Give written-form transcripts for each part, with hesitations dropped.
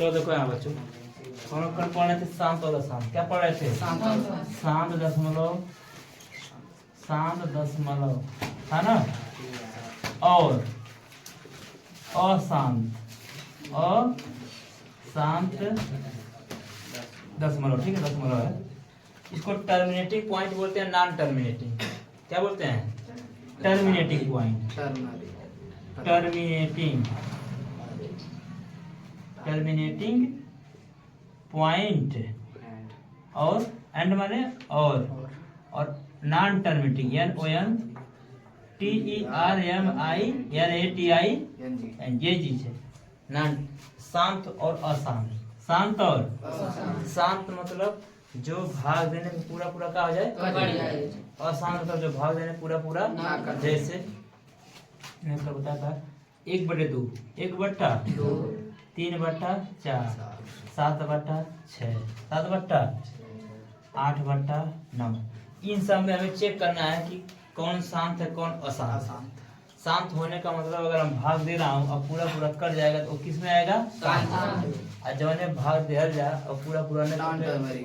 तो देखो यहाँ बच्चों हम लोग कल पढ़ रहे थे शांत और अशांत। क्या पढ़ रहे थे? शांत दशमलव, शांत दशमलव है ना, और अशांत, अशांत दशमलव। ठीक है, दशमलव है। इसको टर्मिनेटिंग पॉइंट बोलते हैं, नॉन टर्मिनेटिंग। क्या बोलते हैं? Terminating point, terminating, terminating point. और एंड माने और नॉन टर्मिनेटिंग, NONTERMINATING, ये चीज है नॉन। शांत और अशांत, शांत और शांत मतलब जो भाग देने में पूरा पूरा का हो जाए, अशांत मतलब जो भाग देने पूरा पूरा। जैसे मैं तो बताया था 1/2, 1/2, 3/4, 7/6, 7/8/9। इन सब में हमें चेक करना है कि कौन शांत है कौन अशांत। शांत होने का मतलब अगर हम भाग दे रहा हूँ और पूरा पूरा कर जाएगा तो किस में आएगा? शांत। और जब ने भाग दे जाए और पूरा पूरा नहीं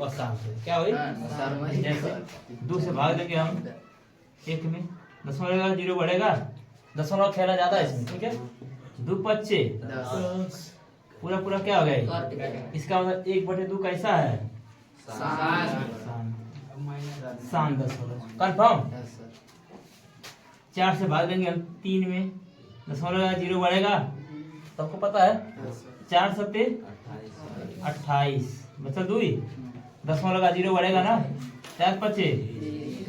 अशांत है, क्या हुई? जैसे 2 से भाग देंगे हम 1 में, 0 बढ़ेगा, दशमलव खेला जाता है इसमें। ठीक है, 2×5 पूरा पूरा क्या हो गया? इसका मतलब 1/2 कैसा है? शांत दशमलव। कंफर्म? 4 से भाग देंगे हम 3 में, 0 बढ़ेगा, सबको पता है। 4 7 28 मतलब 2, 0 बढ़ेगा ना, 4 5।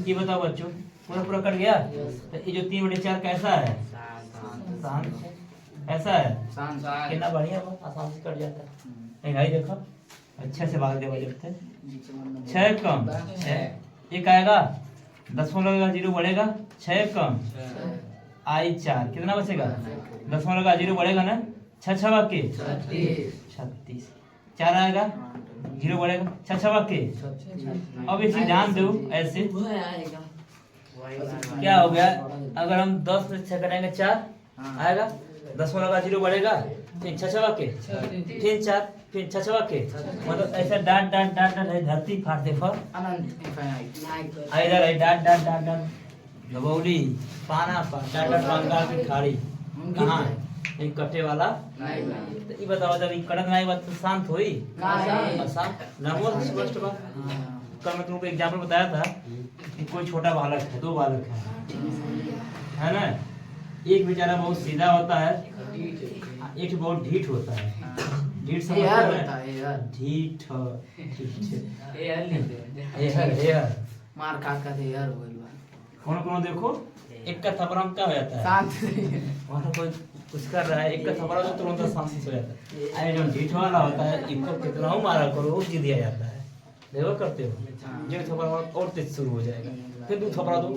ये बताओ बच्चों, पूरा पूरा कट गया तो ये जो 3/4 कैसा है? शांत। ऐसा है कितना बढ़िया, आसान से कट जाता है। नहीं भाई देखो अच्छे से भाग दे जब थे। 6 कम 6, एक आएगा, 0 बढ़ेगा, 6 कम आई 4, कितना बचेगा? 0 बढ़ेगा ना, 6 6 के 36, 4 आएगा, 0 बढ़ेगा, 6 6 के। अब इसी ध्यान दो, ऐसे क्या हो गया? अगर हम 10 में 6 कटेंगे 4 आएगा, 0 बढ़ेगा, फिर 6 6 के, फिर 4, फिर 6 6 के। मतलब ऐसा डांट डांट डांट डांट धरती फाड़ दे फर इधर है, डांट डांट डांट डांट गबौली पाना पा डांट डांट बंगाल की खाड़ी कहाँ एक कटे वाला। तो ये बताओ, जब कड़क नहीं बात तो शांत हुई? शांत ना बोल स्पष्ट बात। कल मैं तुमको एग्जाम्पल बताया था कि कोई छोटा बालक है, 2 बालक है ना। एक बेचारा बहुत सीधा होता है, एक बहुत ढीठ होता है। ढीठ समझते हैं? ढीठ मार काट का यार हो गइल बा। कौन कौन देखो, एक का थपड़ा में क्या हो जाता है? शांत। वहाँ कोई कुछ कर रहा है, एक का थपड़ा तो तुरंत शांति से हो जाता है। अरे जो ढीठ वाला होता है, इसको कितना हो मारा करो वो जी दिया जाता है। देखो करते हो, जो थपड़ा और तेज शुरू हो जाएगा, फिर 2 थपड़ा दो,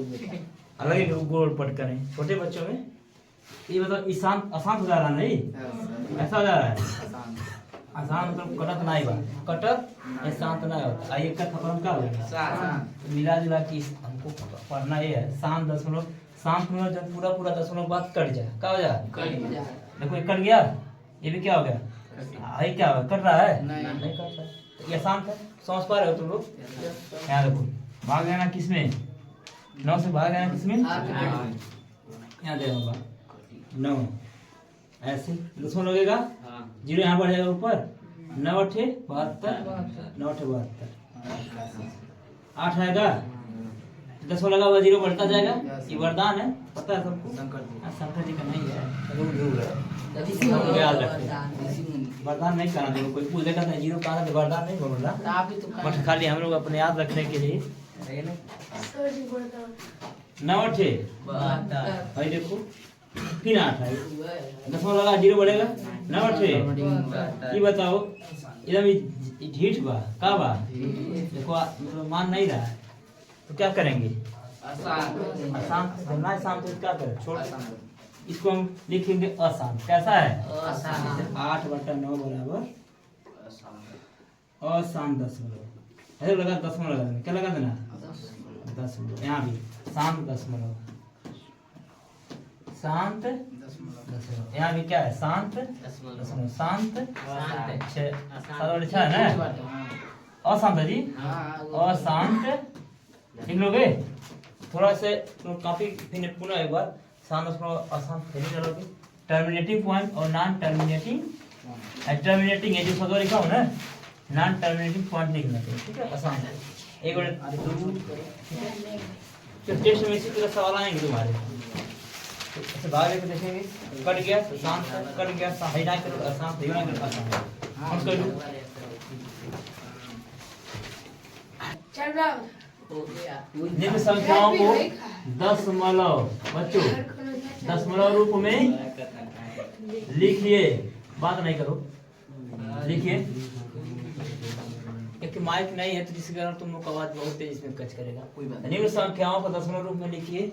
अलग ही गोल पटकने। छोटे बच्चों में ये मतलब ईशांत अशांत हो जा रहा नहीं, ऐसा हो जा रहा है। आसान मतलब कटक नहीं बा, कटक ये शांत नहीं होता। एक का थपड़ा में क्या होगा? मिला जुला के हमको पढ़ना ये है, शांत दशमलव। शांत में जब पूरा पूरा दशमलव बात कट जाए, क्या हो जाए? देखो ये कट गया, ये भी क्या हो गया? ये क्या हो कट रहा है? नहीं कट रहा। ये शांत है, समझ पा रहे हो तुम लोग? यहाँ देखो, भाग लेना किसमें? 9 से भाग लेना किसमें? यहाँ देखो 9, ऐसे दशमलव लगेगा, 0 यहाँ बढ़ जाएगा ऊपर, 9 8 72, 9 8 72, 8 आएगा, 10 लगा हुआ 0 बढ़ता जाएगा। ये वरदान है, पता है सबको? शंकर जी का नहीं है, याद रखें। वरदान नहीं करना देखो, कोई पूछ देगा 0 कहा तो वरदान नहीं बोलना, बट खाली हम लोग अपने याद रखने के लिए। 9 8 भाई देखो, फिर 8 है, 10 लगा 0 बढ़ेगा, 9 8। ये बताओ एकदम ढीठ बा का बा? देखो मतलब मान नहीं रहा है तो क्या करेंगे? अशांत ना, शांत तो क्या करें? छोड़, इसको हम लिखेंगे अशांत। कैसा है? 8/9 बराबर अशांत दशमलव। ऐसे लगा दशमलव लगा देना, क्या लगा देना? दशमलव। यहाँ भी शांत दशमलव, शांत दशमलव। यहाँ भी क्या है? शांत दशमलव, शांत छः, 7 है ना? अशांत है जी, अशांत लिख लोगे? थोड़ा से काफी पुनः एक बार शांत दशमलव अशांत नहीं डालोगे। टर्मिनेटिंग पॉइंट और नॉन टर्मिनेटिंग, टर्मिनेटिंग है जो शब्द लिखा हो ना, नॉन टर्मिनेटिंग पॉइंट लिखना चाहिए, ठीक है? अशांत। एक बार टेस्ट में इसी तरह सवाल आएंगे तुम्हारे। अच्छा बाहर लेके देखेंगे, कट गया तो शांत, कट गया हिला करो अशांत, हिला करो अशांत। हम कर लो निम्न संख्याओं को दशमलव, बच्चों दशमलव रूप में लिखिए, बात नहीं करो, लिखिए। एक माइक नहीं है तो जिसके कारण तुम लोग का आवाज बहुत तेज इसमें कच करेगा। कोई बात नहीं। निम्न संख्याओं को दशमलव रूप में लिखिए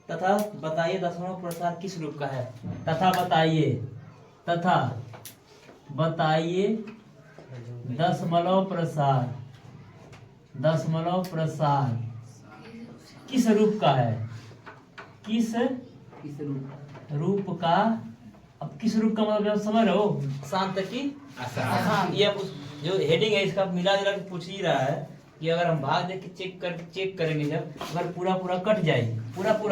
तथा बताइए दशमलव प्रसार किस रूप का है। तथा बताइए दशमलव प्रसार किस रूप का है? किस रूप का? अब किस रूप का मतलब आप समझ रहे हो? शांत की आसान। ये जो हेडिंग है इसका मिला जुला के पूछ ही रहा है कि अगर हम भाग दे के चेक करेंगे, जब अगर पूरा कट जाए पूरा तो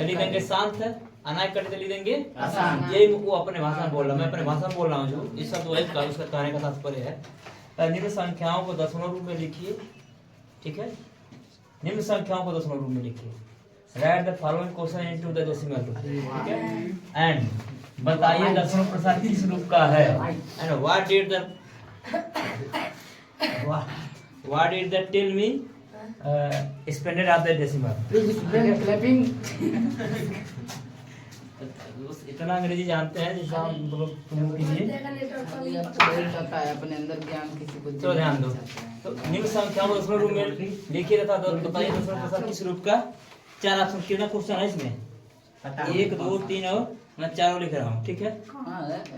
लिख देंगे शांत, अनाय कट लिख देंगे आसान। यही वो अपने भाषा में बोल रहा, मैं अपने भाषा में बोल रहा हूँ जो इस शब्द वही का उसका कहने का तात्पर्य है। निम्न संख्याओं को दशमलव रूप में लिखिए, ठीक है? निम्न संख्याओं को दशमलव रूप में लिखिए। Right the following question into the decimal रूप, ठीक है? एंड बताइए दशमलव प्रसार किस रूप का है। And what did the tell me standard of the decimal. Clapping. इतना अंग्रेजी जानते हैं जैसा हम लोग तुम कीजिए, अपने अंदर ज्ञान किसी को तो ध्यान दो। तो निम्न संख्याओं को दशमलव रूप में लिखिए तथा बताइए दशमलव प्रसार किस रूप का। 4 ऑप्शन कितना क्वेश्चन है इसमें? 1 2 3 और मैं 4 लिख रहा हूँ, ठीक है?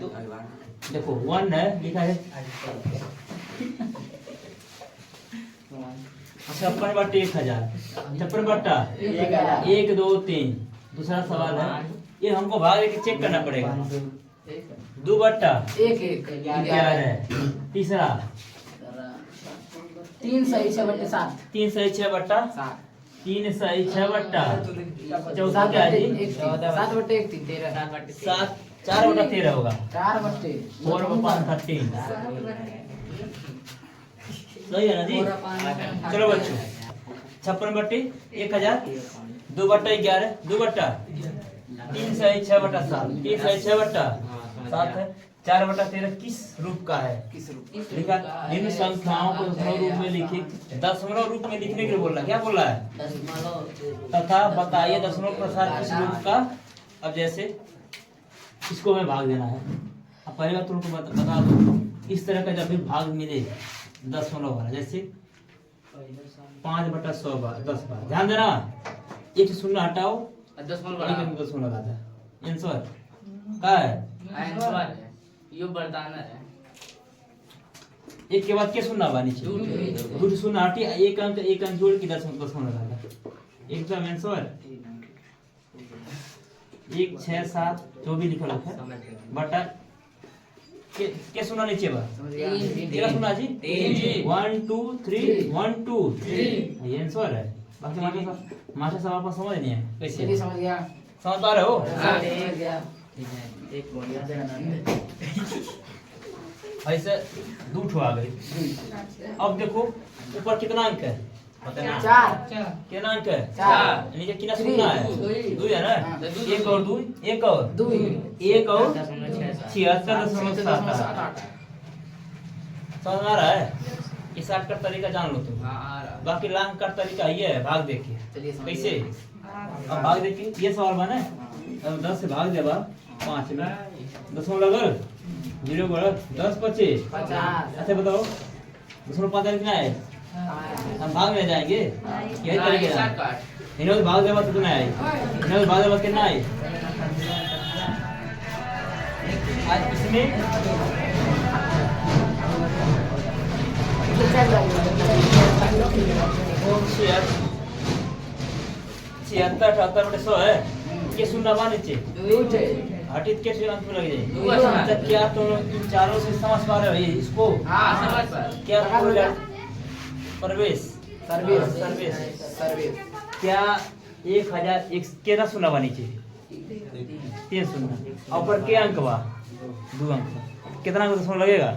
तो देखो 1 है लिखा है 56/1000, 56/1 2 3। दूसरा सवाल है, ये हमको भाग के चेक करना पड़ेगा। 2/11 है। तीसरा 3 सही 6/7, 3 सही 6/7, 3 सही 6/7। चौथा क्या है जी? 7/1 13, 7 4/13 होगा। 4/5 13 सही है ना जी? चलो बच्चों 56/1000, 2/11, 3 सही 6/7, 3 सही 6/7 है। 4/13 किस रूप का है? लिखा निम्न संख्याओं को दशमलव रूप में लिखिए। दशमलव रूप में लिखने के लिए बोल रहा है, क्या बोल रहा है? तथा बताइए दशमलव प्रसार किस रूप का। अब जैसे इसको में भाग देना है, अब पहले बार तुमको बता दो, इस तरह का जब भी भाग मिले दशमलव वाला, जैसे 5/100 बार 10 बार, ध्यान देना, एक शून्य हटाओ, दशमलव लगाता है। आंसर क्या है? यो बरदाना है। एक के बाद क्या सुनना बा नीचे? दूसरी शून्य हटी, एक अंक जोड़ के दशमलव लगाता। एक तो आंसर 1 6 7 जो भी लिखा है बटा के सुना नीचे बा तेरा सुना जी 1 2 3 1 2 3 ये आंसर है। बाकी मास्टर साहब आपको समझ नहीं है कैसे? समझ गया, समझ पा रहे हो? समझ गया। एक ऐसे 2 ठो आ गई। अब देखो ऊपर कितना अंक है? 4 कितना अंक है? 4। नीचे कितना सुनना है? 2 है ना? 1 और 2 1 और 2 1 और 76.78 समझ आ रहा है? ये शॉर्टकट तरीका जान लो तुम। बाकी लॉन्ग कट तरीका ये है, भाग देखिए कैसे। अब भाग देखिए, ये सवाल बना है। अब 10 से भाग देगा 5 में, 10 लगल 0 बढ़ 10 25 50। अच्छा बताओ 2.5 कितना है? हम भाग में जाएंगे यही तरीके से। इन्होंने भाग देगा तो कितना है? इन्होंने भाग देगा कितना है? आज इसमें 76 78 100 है। के सुनना बा नीचे हटित के से अंत में लग दुआ जाए। समझ। अच्छा क्या तुम इन चारों से समझ पा रहे हो ये इसको? हाँ समझ पर क्या बोलेगा? प्रवेश सर्विस सर्विस सर्विस क्या 1000 एक के ना सुना बा नीचे 3 सुनना और ऊपर के अंक बा 2 अंक कितना को दशमलव लगेगा?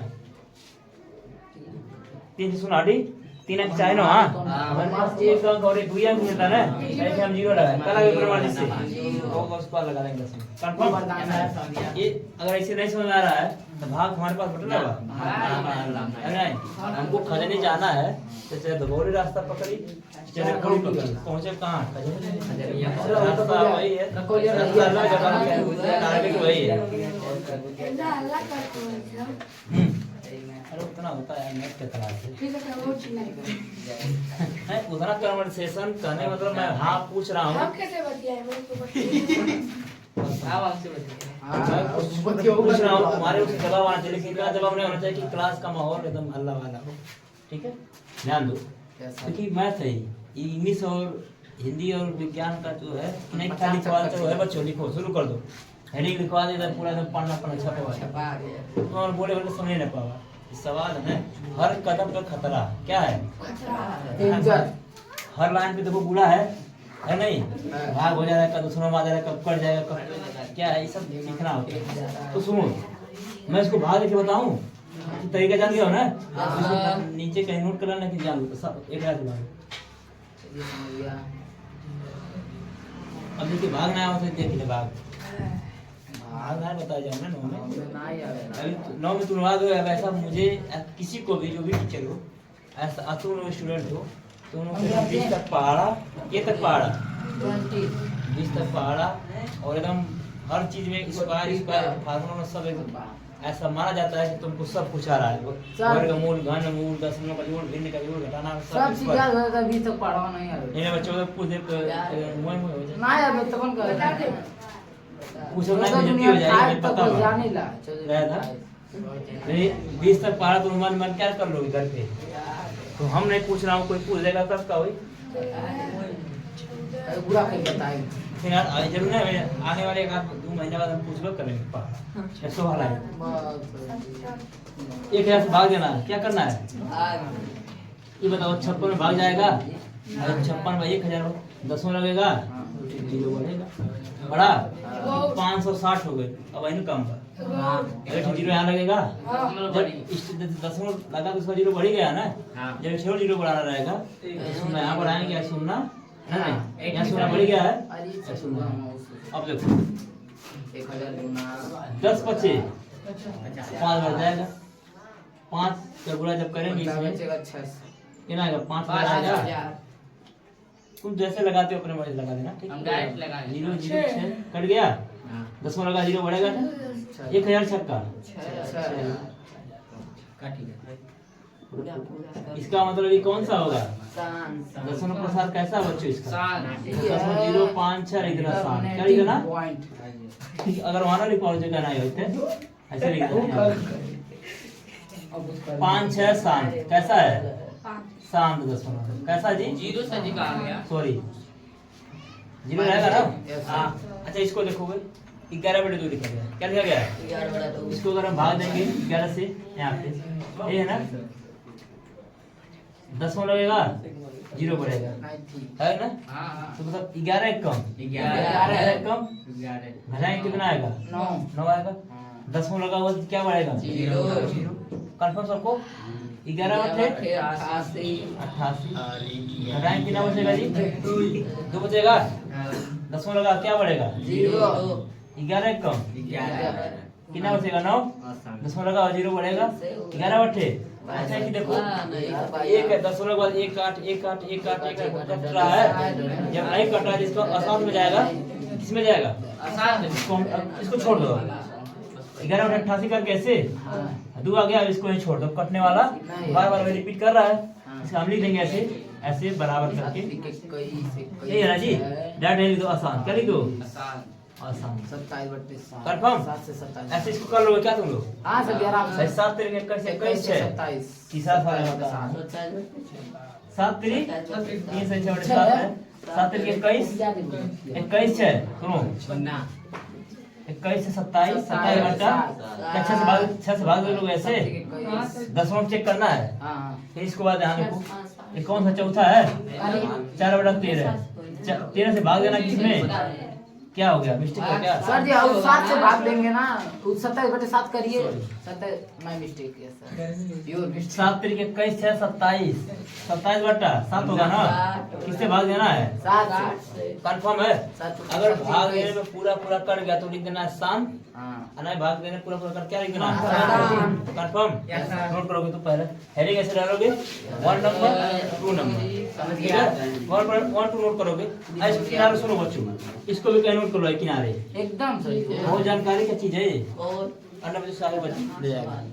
3 से सुना डी 3 अंक चाहिए ना। हाँ हमारे पास 1 अंक और 2 अंक मिलता ना ऐसे हम 0 लगाए कल आगे प्रमाण से वो उसको लगा लेंगे 10 कंफर्म। ये अगर ऐसे नहीं समझ में आ रहा है तो भाग हमारे पास बटन लगा नहीं हमको खजाने जाना है तो चले भगोरी रास्ता पकड़ी चले कड़ी पकड़ी पहुंचे कहाँ रास्ता वही है रास्ता अलग जगह टारगेट वही है। अरे उतना होता है नेट के तरह से नहीं उतना कन्वर्सेशन करने मतलब मैं हाँ पूछ रहा हूँ पूछ रहा हूँ तुम्हारे उसे जवाब आना चाहिए लेकिन इतना जवाब नहीं होना चाहिए कि क्लास का माहौल एकदम हल्ला वाला हो। ठीक है ध्यान दो क्योंकि मैथ है इंग्लिश और हिंदी और विज्ञान का जो है नहीं खाली सवाल तो है बच्चों लिखो शुरू कर दो हेडिंग लिखवा दे पूरा एकदम पढ़ना छपा और बोले बोले समझ नहीं पावा। सवाल है हर कदम पर खतरा क्या है? हर लाइन पे देखो बूढ़ा है नहीं भाग हो जा रहा है कब दूसरों में आ जा रहा है कब कट जाएगा कब क्या है ये सब सीखना होता है। तो सुनो मैं इसको भाग लेके बताऊं तरीका जान गया हो ना इसको नीचे कहीं नोट कर लेना कि जान लो सब एक रात भाग अब देखिए भाग ना हो देख ले भाग भाग ना बता जाओ ना 9 में अभी 9 में तुम भाग हो वैसा मुझे किसी को भी जो भी टीचर हो ऐसा तुम स्टूडेंट हो तो उन्होंने 20 तक पढ़ा ये तक पढ़ा 20 तक पढ़ा और एकदम हर चीज में स्क्वायर फार्मूला में सब एकदम ऐसा माना जाता है कि तुमको सब कुछ आ रहा है वर्गमूल घनमूल दशमलव का जोड़ भिन्न का जोड़ घटाना सब चीज याद है अभी तक पढ़ा नहीं है इन्हें बच्चों को पूछ दे मोय मोय हो जाए ना यार तो कौन कर कुछ ना बेइज्जती हो जाएगी पता तो है जाने ला गया था नहीं 20 तक पढ़ा तो मन मन क्या कर लोगे घर पे तो हम नहीं पूछ रहा हूँ कोई पूछ लेगा तब का हुई बुरा कहीं बताए फिर यार जरूर है आने वाले 1-2 महीने बाद हम पूछ लो करेंगे पढ़ा 600 वाला है 1000 से भाग देना क्या करना है ये बताओ 56 में भाग जाएगा अगर 56 में 1000 10 लगेगा जीरो बढ़ेगा बड़ा 560 हो गए अब इन कम का अगर जीरो यहाँ लगेगा जब 10 लगा तो उसका जीरो बढ़ ही गया ना जब 6 जीरो बढ़ाना रहेगा सुनना यहाँ बढ़ाएंगे क्या सुनना नहीं यहाँ सुनना बढ़ गया है सुनना अब देखो 10 25 5 बढ़ जाएगा 5 का गुणा जब करेंगे इसमें कितना आएगा 5 बढ़ाएगा तुम जैसे लगाते हो अपने मर्जी लगा देना ठीक है 0 0 6 कट गया 10 में लगा 0 बढ़ेगा 1000 छक्का इसका मतलब ये कौन सा होगा 10 का साथ कैसा बच्चों इसका 0 5 6 लिख देना साथ क्या लिख देना अगर वहां लिखवाओ जो कहना है होते ऐसे लिख देना 5 6 7 कैसा है शांत 10 कैसा जी 0 से निकाल गया सॉरी 0 रहेगा ना हाँ अच्छा इसको देखोगे 11 बटे 2 लिखा गया क्या लिखा गया है इसको अगर हम भाग देंगे 11 से यहाँ पे ये है ना 10 में लगेगा 0 बढ़ेगा है ना तो मतलब 11 कम 11 कम घटाएंगे कितना आएगा 9 आएगा 10 में लगा हुआ तो क्या बढ़ेगा 0 कंफर्म सबको 11 बटे 88 घटाएंगे कितना बचेगा जी 2 बचेगा 10 में लगा क्या बढ़ेगा 11 कम कितना बचेगा 9 10 में लगा 0 बढ़ेगा 11 बटे अच्छा कि देखो एक है 10 के बाद 1 8 1 8 1 8 1 कट रहा है जब नहीं कट रहा है इसको आसान में जाएगा किसमें जाएगा आसान में इसको छोड़ दो 11 बटे 88 करके ऐसे 2 आ गया अब इसको ही छोड़ दो कटने वाला बार बार रिपीट कर रहा है इसका हम लिख देंगे ऐसे ऐसे बराबर करके यही है ना जी डायरेक्ट लिख दो आसान क्या लिख दो आसान 27 बटे 7 कंफर्म 7 से 27 ऐसे इसको कर लोगे क्या तुम लोग हां सर 11 7 तरीके कैसे 21 है 27 तीसरा वाला होता है 7 3 3 से 6 बटे 7 है 7 तिरके 21 21 है सुनो 21 से 27 27 बटा 6 से भाग दो लोग ऐसे दसवां चेक करना है। फिर इसको बाद यहाँ देखो ये कौन सा चौथा है 4 बटा 13 13 से भाग देना किसमें क्या हो गया मिस्टेक हो क्या सर जी और 7 से भाग देंगे ना 27/7 करिए 27 मैं मिस्टेक किया सर प्योर मिस्टेक 7 तिरके 21 है 27 27 बटा 7 होगा ना किससे भाग देना है 7 कंफर्म है अगर भाग देने में पूरा पूरा कर गया तो लिख देना है शाम हां नहीं भाग देने पूरा पूरा कर क्या लिख देना है कंफर्म नोट करोगे तो पहले हेडिंग ऐसे डालोगे 1 नंबर 2 नंबर समझ गया 1 2 नोट करोगे इस किनारे सुनो बच्चों इसको भी कहीं नोट कर लो किनारे एकदम सही बहुत जानकारी की चीज है और अन्य बच्चे सारे बच्चे ले जाएगा